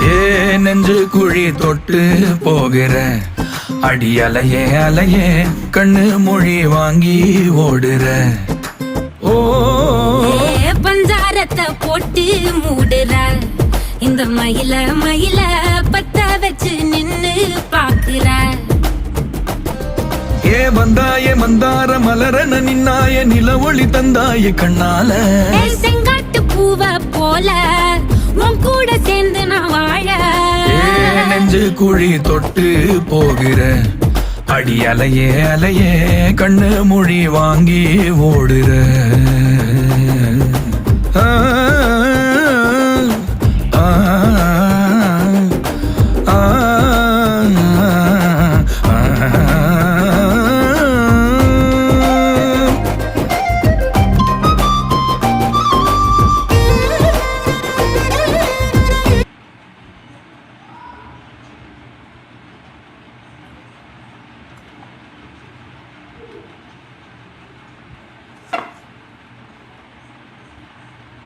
ஏ நெஞ்சு குழி தொட்டு போகிற அடி அலையே அலையே கண்ணு மொழி வாங்கி ஓடுற. ஓ பஞ்சாரத்தை போட்டு மூடுற இந்த மயில மயில பத்த வச்சு நின்னு பாக்குற. ஏ வந்தாய மந்தார மலரன நின்னாய நில ஒளி தந்தாய கண்ணால. செங்காட்டு பூவ போல உன் கூட சேர்ந்து நான் வாழ. நெஞ்சு குழி தொட்டு போகிற அடி அலையே அலையே கண்ணு மொழி வாங்கி ஓடுற. ஆ ஆ